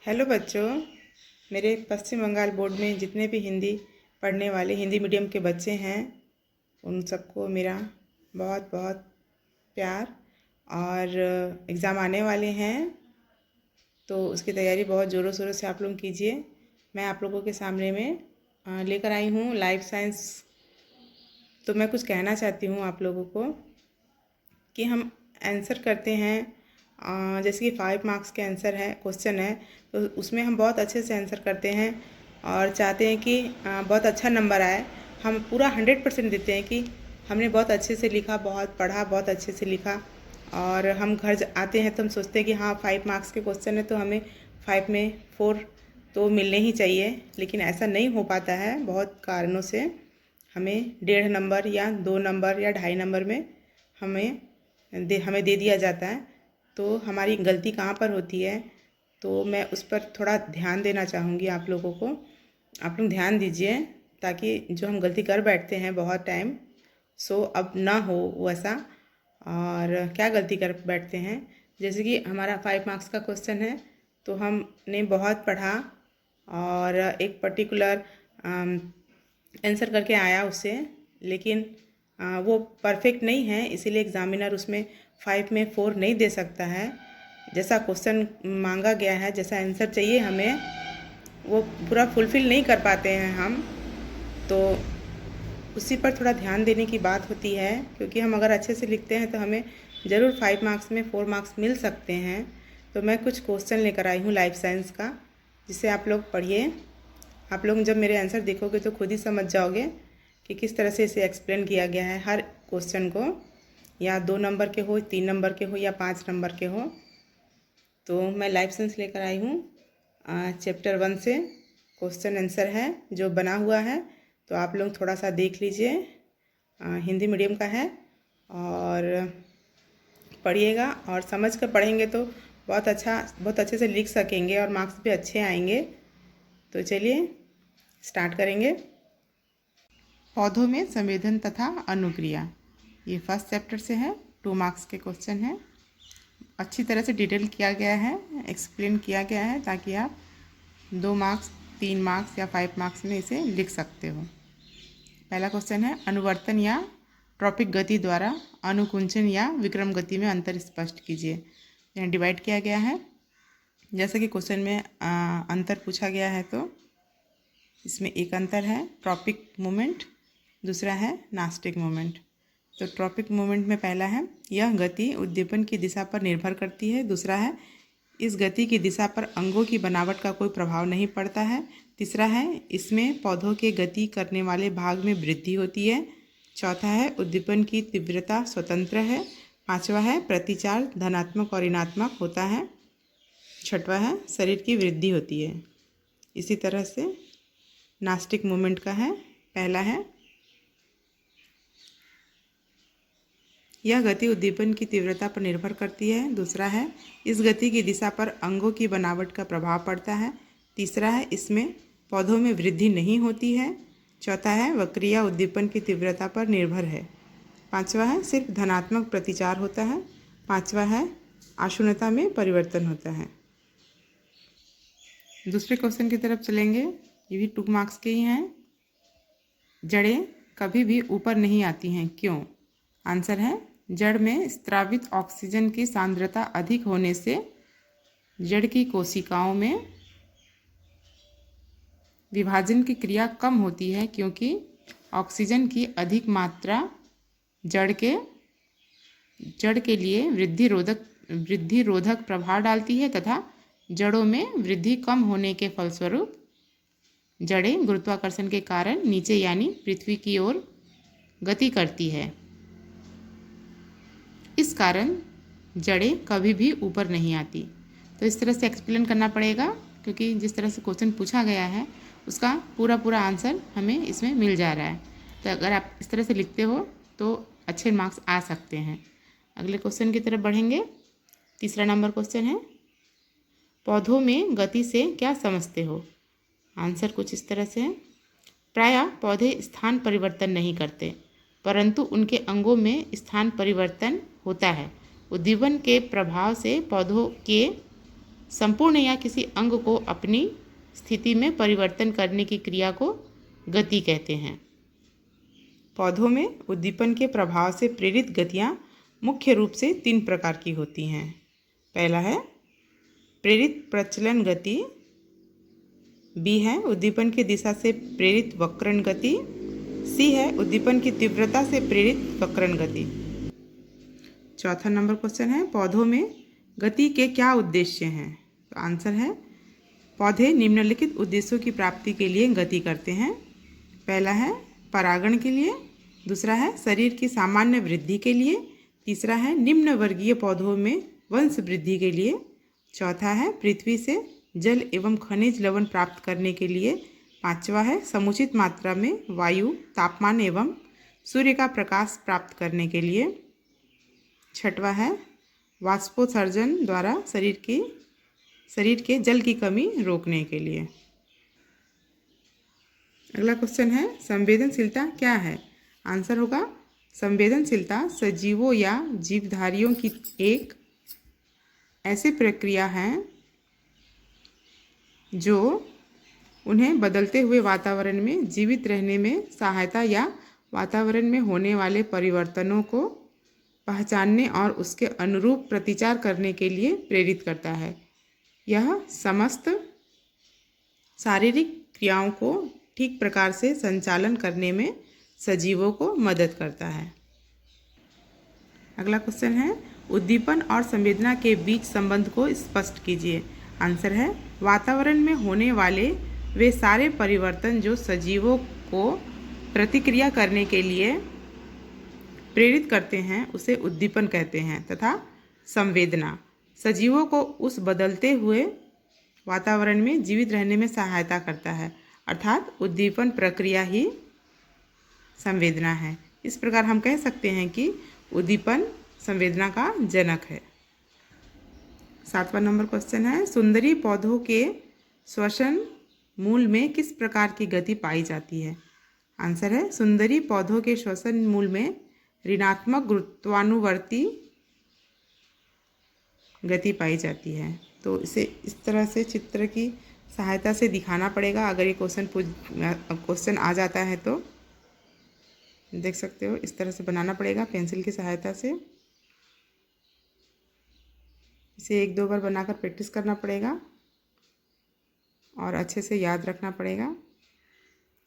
Hello बच्चों, मेरे पश्चिम Bengal board में जितने भी हिंदी पढ़ने वाले हिंदी मीडियम के बच्चे हैं उन सबको मेरा बहुत बहुत प्यार। और एग्ज़ाम आने वाले हैं तो उसकी तैयारी बहुत ज़ोरों शोरों से आप लोग कीजिए। मैं आप लोगों के सामने में लेकर आई हूँ लाइफ साइंस। तो मैं कुछ कहना चाहती हूँ आप लोगों को कि हम आंसर करते हैं, जैसे कि 5 मार्क्स के आंसर है क्वेश्चन है तो उसमें हम बहुत अच्छे से आंसर करते हैं और चाहते हैं कि बहुत अच्छा नंबर आए। हम पूरा 100% देते हैं कि हमने बहुत अच्छे से लिखा, बहुत पढ़ा, बहुत अच्छे से लिखा। और हम घर आते हैं तो हम सोचते हैं कि हाँ 5 मार्क्स के क्वेश्चन है तो हमें 5 में 4 तो मिलने ही चाहिए, लेकिन ऐसा नहीं हो पाता है बहुत कारणों से। हमें 1.5 नंबर या 2 नंबर या 2.5 नंबर में हमें दे दिया जाता है। तो हमारी गलती कहाँ पर होती है तो मैं उस पर थोड़ा ध्यान देना चाहूँगी आप लोगों को। आप लोग ध्यान दीजिए ताकि जो हम गलती कर बैठते हैं बहुत टाइम अब ना हो वैसा। और क्या गलती कर बैठते हैं, जैसे कि हमारा 5 मार्क्स का क्वेश्चन है तो हमने बहुत पढ़ा और एक पर्टिकुलर आंसर करके आया उससे, लेकिन वो परफेक्ट नहीं है, इसीलिए एग्ज़ामिनर उसमें 5 में 4 नहीं दे सकता है। जैसा क्वेश्चन मांगा गया है, जैसा आंसर चाहिए हमें, वो पूरा फुलफ़िल नहीं कर पाते हैं हम। तो उसी पर थोड़ा ध्यान देने की बात होती है, क्योंकि हम अगर अच्छे से लिखते हैं तो हमें ज़रूर 5 मार्क्स में 4 मार्क्स मिल सकते हैं। तो मैं कुछ क्वेश्चन लेकर आई हूँ लाइफ साइंस का, जिसे आप लोग पढ़िए। आप लोग जब मेरे आंसर देखोगे तो खुद ही समझ जाओगे कि किस तरह से इसे एक्सप्लेन किया गया है हर क्वेश्चन को, या 2 नंबर के हो, 3 नंबर के हो या 5 नंबर के हो। तो मैं लाइफ साइंस लेकर आई हूँ चैप्टर 1 से क्वेश्चन आंसर है जो बना हुआ है। तो आप लोग थोड़ा सा देख लीजिए, हिंदी मीडियम का है और पढ़िएगा, और समझ कर पढ़ेंगे तो बहुत अच्छे से लिख सकेंगे और मार्क्स भी अच्छे आएंगे। तो चलिए स्टार्ट करेंगे। पौधों में संवेदन तथा अनुक्रिया, ये फर्स्ट चैप्टर से है। 2 मार्क्स के क्वेश्चन है, अच्छी तरह से डिटेल किया गया है, एक्सप्लेन किया गया है ताकि आप 2 मार्क्स, 3 मार्क्स या 5 मार्क्स में इसे लिख सकते हो। पहला क्वेश्चन है, अनुवर्तन या ट्रॉपिक गति द्वारा अनुकुंचन या विक्रम गति में अंतर स्पष्ट कीजिए। यहाँ डिवाइड किया गया है, जैसा कि क्वेश्चन में अंतर पूछा गया है तो इसमें एक अंतर है ट्रॉपिक मूवमेंट, दूसरा है नास्टिक मूवमेंट। तो ट्रॉपिक मूवमेंट में पहला है, यह गति उद्दीपन की दिशा पर निर्भर करती है। दूसरा है, इस गति की दिशा पर अंगों की बनावट का कोई प्रभाव नहीं पड़ता है। तीसरा है, इसमें पौधों के गति करने वाले भाग में वृद्धि होती है। चौथा है, उद्दीपन की तीव्रता स्वतंत्र है। पांचवा है, प्रतिचार धनात्मक और ऋणात्मक होता है। छठवा है, शरीर की वृद्धि होती है। इसी तरह से नास्टिक मूवमेंट का है, पहला है, यह गति उद्दीपन की तीव्रता पर निर्भर करती है। दूसरा है, इस गति की दिशा पर अंगों की बनावट का प्रभाव पड़ता है। तीसरा है, इसमें पौधों में वृद्धि नहीं होती है। चौथा है, वह क्रिया उद्दीपन की तीव्रता पर निर्भर है। पांचवा है, सिर्फ धनात्मक प्रतिचार होता है। पांचवा है, आशून्यता में परिवर्तन होता है। दूसरे क्वेश्चन की तरफ चलेंगे, ये भी 2 मार्क्स के ही हैं। जड़ें कभी भी ऊपर नहीं आती हैं, क्यों? आंसर है, जड़ में स्रावित ऑक्सीजन की सांद्रता अधिक होने से जड़ की कोशिकाओं में विभाजन की क्रिया कम होती है, क्योंकि ऑक्सीजन की अधिक मात्रा जड़ के लिए वृद्धि रोधक प्रभाव डालती है तथा जड़ों में वृद्धि कम होने के फलस्वरूप जड़ें गुरुत्वाकर्षण के कारण नीचे यानी पृथ्वी की ओर गति करती है। इस कारण जड़ें कभी भी ऊपर नहीं आती। तो इस तरह से एक्सप्लेन करना पड़ेगा, क्योंकि जिस तरह से क्वेश्चन पूछा गया है उसका पूरा आंसर हमें इसमें मिल जा रहा है। तो अगर आप इस तरह से लिखते हो तो अच्छे मार्क्स आ सकते हैं। अगले क्वेश्चन की तरफ बढ़ेंगे। तीसरा नंबर क्वेश्चन है, पौधों में गति से क्या समझते हो? आंसर कुछ इस तरह से है, प्रायः पौधे स्थान परिवर्तन नहीं करते। परंतु उनके अंगों में स्थान परिवर्तन होता है। उद्दीपन के प्रभाव से पौधों के संपूर्ण या किसी अंग को अपनी स्थिति में परिवर्तन करने की क्रिया को गति कहते हैं। पौधों में उद्दीपन के प्रभाव से प्रेरित गतियाँ मुख्य रूप से 3 प्रकार की होती हैं। पहला है प्रेरित प्रचलन गति, बी है उद्दीपन की दिशा से प्रेरित वक्रण गति, सी है उद्दीपन की तीव्रता से प्रेरित वक्रण गति। चौथा नंबर क्वेश्चन है पौधों में गति के क्या उद्देश्य हैं? तो आंसर है पौधे निम्नलिखित उद्देश्यों की प्राप्ति के लिए गति करते हैं। पहला है परागण के लिए, दूसरा है शरीर की सामान्य वृद्धि के लिए, तीसरा है निम्न वर्गीय पौधों में वंश वृद्धि के लिए, चौथा है पृथ्वी से जल एवं खनिज लवण प्राप्त करने के लिए, पांचवा है समुचित मात्रा में वायु, तापमान एवं सूर्य का प्रकाश प्राप्त करने के लिए, छठवा है वाष्पोत्सर्जन द्वारा शरीर के जल की कमी रोकने के लिए। अगला क्वेश्चन है संवेदनशीलता क्या है? आंसर होगा संवेदनशीलता सजीवों या जीवधारियों की एक ऐसी प्रक्रिया है जो उन्हें बदलते हुए वातावरण में जीवित रहने में सहायता या वातावरण में होने वाले परिवर्तनों को पहचानने और उसके अनुरूप प्रतिचार करने के लिए प्रेरित करता है। यह समस्त शारीरिक क्रियाओं को ठीक प्रकार से संचालन करने में सजीवों को मदद करता है। अगला क्वेश्चन है उद्दीपन और संवेदना के बीच संबंध को स्पष्ट कीजिए। आंसर है वातावरण में होने वाले वे सारे परिवर्तन जो सजीवों को प्रतिक्रिया करने के लिए प्रेरित करते हैं उसे उद्दीपन कहते हैं तथा संवेदना सजीवों को उस बदलते हुए वातावरण में जीवित रहने में सहायता करता है, अर्थात उद्दीपन प्रक्रिया ही संवेदना है। इस प्रकार हम कह सकते हैं कि उद्दीपन संवेदना का जनक है। 7वां नंबर क्वेश्चन है सुंदरी पौधों के श्वसन मूल में किस प्रकार की गति पाई जाती है? आंसर है सुंदरी पौधों के श्वसन मूल में ऋणात्मक गुरुत्वानुवर्ती गति पाई जाती है। तो इसे इस तरह से चित्र की सहायता से दिखाना पड़ेगा। अगर ये क्वेश्चन आ जाता है तो देख सकते हो, इस तरह से बनाना पड़ेगा पेंसिल की सहायता से। इसे 1-2 बार बनाकर प्रैक्टिस करना पड़ेगा और अच्छे से याद रखना पड़ेगा।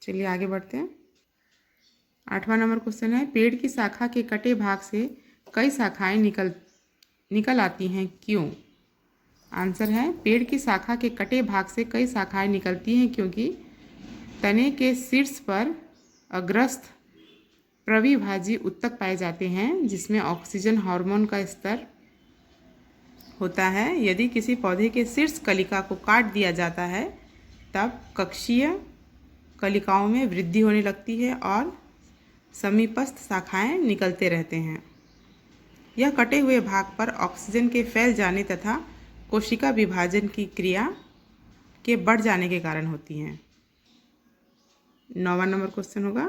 चलिए आगे बढ़ते हैं। 8वां नंबर क्वेश्चन है पेड़ की शाखा के कटे भाग से कई शाखाएं निकल आती हैं, क्यों? आंसर है पेड़ की शाखा के कटे भाग से कई शाखाएं निकलती हैं क्योंकि तने के शीर्ष पर अग्रस्थ प्रविभाजी उत्तक पाए जाते हैं जिसमें ऑक्सीजन हार्मोन का स्तर होता है। यदि किसी पौधे के शीर्ष कलिका को काट दिया जाता है तब कक्षीय कलिकाओं में वृद्धि होने लगती है और समीपस्थ शाखाएं निकलते रहते हैं। यह कटे हुए भाग पर ऑक्सीजन के फैल जाने तथा कोशिका विभाजन की क्रिया के बढ़ जाने के कारण होती हैं। 9वां नंबर क्वेश्चन होगा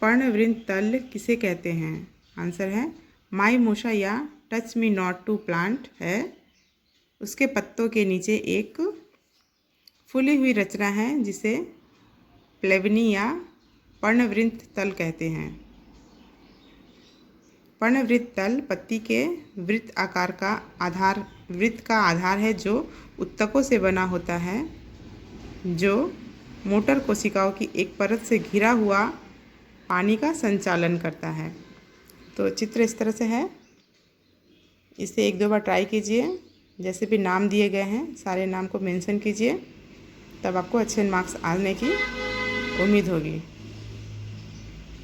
पर्णवृंत तल किसे कहते हैं? आंसर है माइमोसा या touch me not to plant है। उसके पत्तों के नीचे एक फूली हुई रचना है जिसे प्लेवनी या पर्णवृंत तल कहते हैं। पर्णवृत्त तल पत्ती के वृत्त का आधार है जो उत्तकों से बना होता है जो मोटर कोशिकाओं की एक परत से घिरा हुआ पानी का संचालन करता है। तो चित्र इस तरह से है। इसे 1-2 बार ट्राई कीजिए। जैसे भी नाम दिए गए हैं सारे नाम को मेंशन कीजिए, तब आपको अच्छे मार्क्स आने की उम्मीद होगी।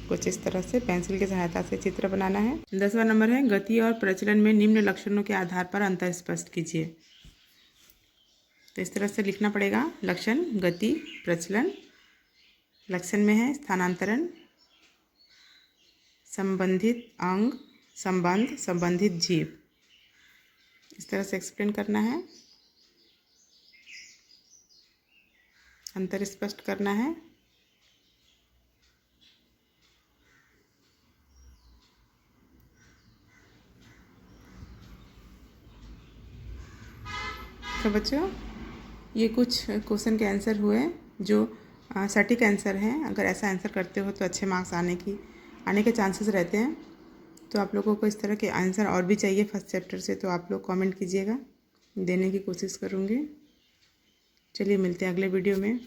कुछ इस तरह से पेंसिल की सहायता से चित्र बनाना है। 10वां नंबर है गति और प्रचलन में निम्न लक्षणों के आधार पर अंतर स्पष्ट कीजिए। तो इस तरह से लिखना पड़ेगा लक्षण, गति, प्रचलन। लक्षण में है स्थानांतरण, संबंधित अंग, संबंध, संबंधित जीव। इस तरह से एक्सप्लेन करना है। अंतर स्पष्ट करना है। तो बच्चों ये कुछ क्वेश्चन के आंसर हुए जो सटीक आंसर हैं। अगर ऐसा आंसर करते हो तो अच्छे मार्क्स आने के चांसेस रहते हैं। तो आप लोगों को इस तरह के आंसर और भी चाहिए फर्स्ट चैप्टर से तो आप लोग कमेंट कीजिएगा, देने की कोशिश करूँगी। चलिए मिलते हैं अगले वीडियो में।